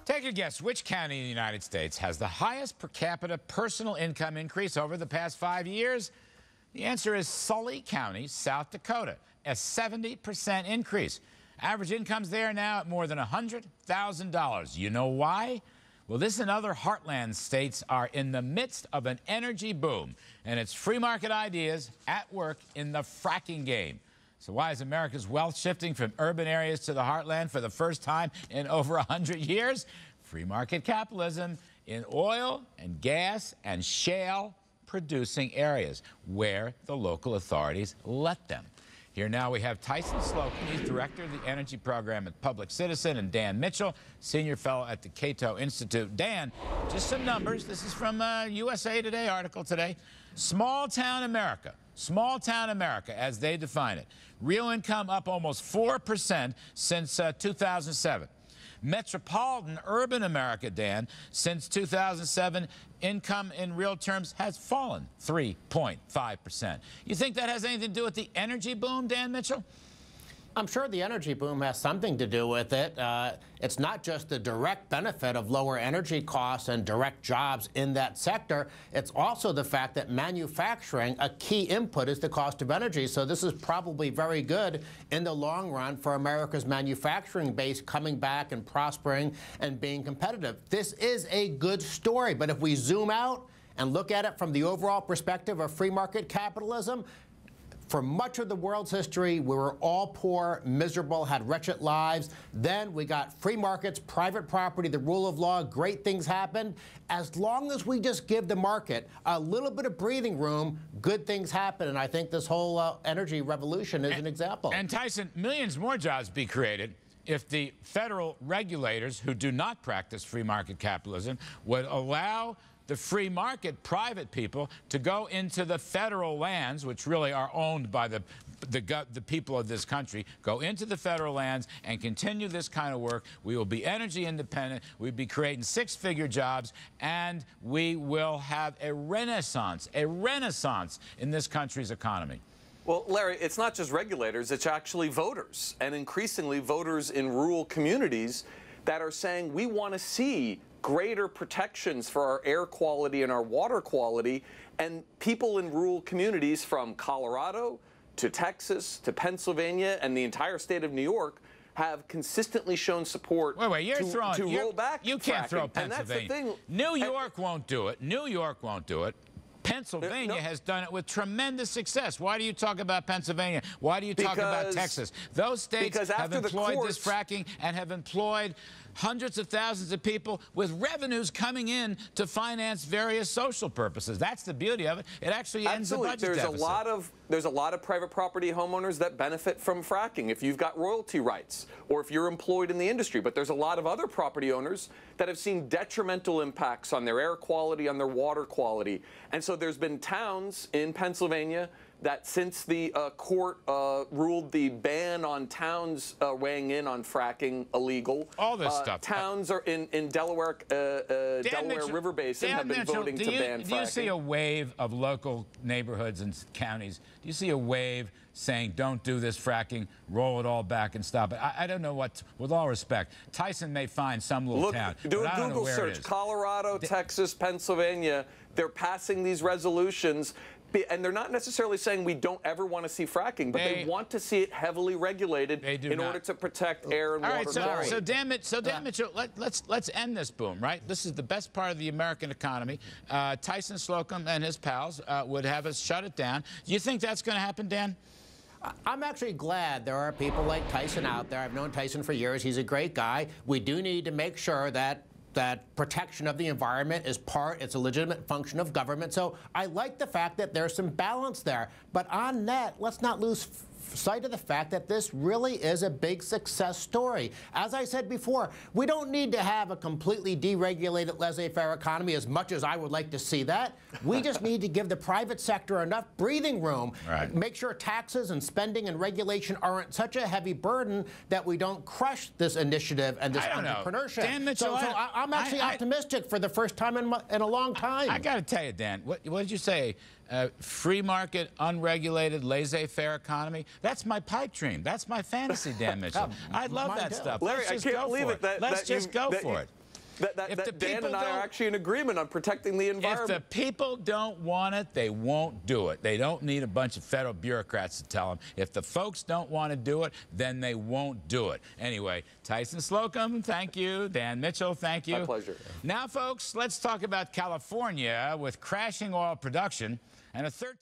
Take a guess, which county in the United States has the highest per capita personal income increase over the past 5 years? The answer is Sully County, South Dakota, a 70% increase. Average income's there now at more than $100,000. You know why? Well, this and other heartland states are in the midst of an energy boom, and it's free market ideas at work in the fracking game. So why is America's wealth shifting from urban areas to the heartland for the first time in over 100 years? Free market capitalism in oil and gas and shale producing areas where the local authorities let them. Here now we have Tyson Slocum. He's director of the energy program at Public Citizen, and Dan Mitchell, senior fellow at the Cato Institute. Dan, just some numbers. This is from USA Today article today. Small town America as they define it. Real income up almost 4% since 2007. Metropolitan urban America, Dan, since 2007, income in real terms has fallen 3.5%. You think that has anything to do with the energy boom, Dan Mitchell? I'm sure the energy boom has something to do with it. It's not just the direct benefit of lower energy costs and direct jobs in that sector. It's also the fact that manufacturing, a key input, is the cost of energy. So this is probably very good in the long run for America's manufacturing base coming back and prospering and being competitive. This is a good story. But if we zoom out and look at it from the overall perspective of free market capitalism, for much of the world's history, we were all poor, miserable, had wretched lives. Then we got free markets, private property, the rule of law, great things happened. As long as we just give the market a little bit of breathing room, good things happen. And I think this whole energy revolution is an example. And Tyson, millions more jobs be created if the federal regulators who do not practice free market capitalism would allow the free market private people to go into the federal lands, which really are owned by the people of this country, go into the federal lands and continue this kind of work. We will be energy independent. We'll be creating six-figure jobs, and we will have a renaissance in this country's economy. Well, Larry, it's not just regulators, it's actually voters, and increasingly voters in rural communities that are saying we want to see greater protections for our air quality and our water quality. And people in rural communities from Colorado to Texas to Pennsylvania and the entire state of New York have consistently shown support to roll back You can't fracking. throw Pennsylvania. And that's the thing. New York won't do it. New York won't do it. Pennsylvania has done it with tremendous success. Why do you talk about Pennsylvania? Why do you talk about Texas? Those states have employed this fracking and have employed hundreds of thousands of people with revenues coming in to finance various social purposes. That's the beauty of it. It actually ends the budget deficit. There's a lot of private property homeowners that benefit from fracking if you've got royalty rights or if you're employed in the industry. But there's a lot of other property owners that have seen detrimental impacts on their air quality, on their water quality. And so there's been towns in Pennsylvania that since the court ruled the ban on towns weighing in on fracking illegal, all this stuff. Towns are in Delaware, Delaware River Basin have been voting to ban fracking. Do you see a wave of local neighborhoods and counties? Do you see a wave saying, don't do this fracking, roll it all back and stop it? I don't know what, with all respect, Tyson may find some little town, do but a Google search, Colorado, Texas, Pennsylvania, they're passing these resolutions. And they're not necessarily saying we don't ever want to see fracking, but they want to see it heavily regulated in order to protect air and water quality. So Dan Mitchell, let's end this boom, right? This is the best part of the American economy. Tyson Slocum and his pals would have us shut it down. Do you think that's going to happen, Dan? I'm actually glad there are people like Tyson out there. I've known Tyson for years. He's a great guy. We do need to make sure that protection of the environment is it's a legitimate function of government. So I like the fact that there's some balance there. But on net, let's not lose sight of the fact that this really is a big success story. As I said before, we don't need to have a completely deregulated laissez-faire economy as much as I would like to see that. We just need to give the private sector enough breathing room, make sure taxes and spending and regulation aren't such a heavy burden that we don't crush this initiative and this entrepreneurship. Dan Mitchell, I'm actually optimistic for the first time in a long time. I got to tell you, Dan, what did you say? Free market, unregulated, laissez-faire economy. That's my pipe dream. That's my fantasy, Dan Mitchell. I love that stuff. Larry, I can't believe it. Let's just go for it. Dan and I are actually in agreement on protecting the environment. If the people don't want it, they won't do it. They don't need a bunch of federal bureaucrats to tell them. If the folks don't want to do it, then they won't do it. Anyway, Tyson Slocum, thank you. Dan Mitchell, thank you. My pleasure. Now, folks, let's talk about California with crashing oil production and a 13%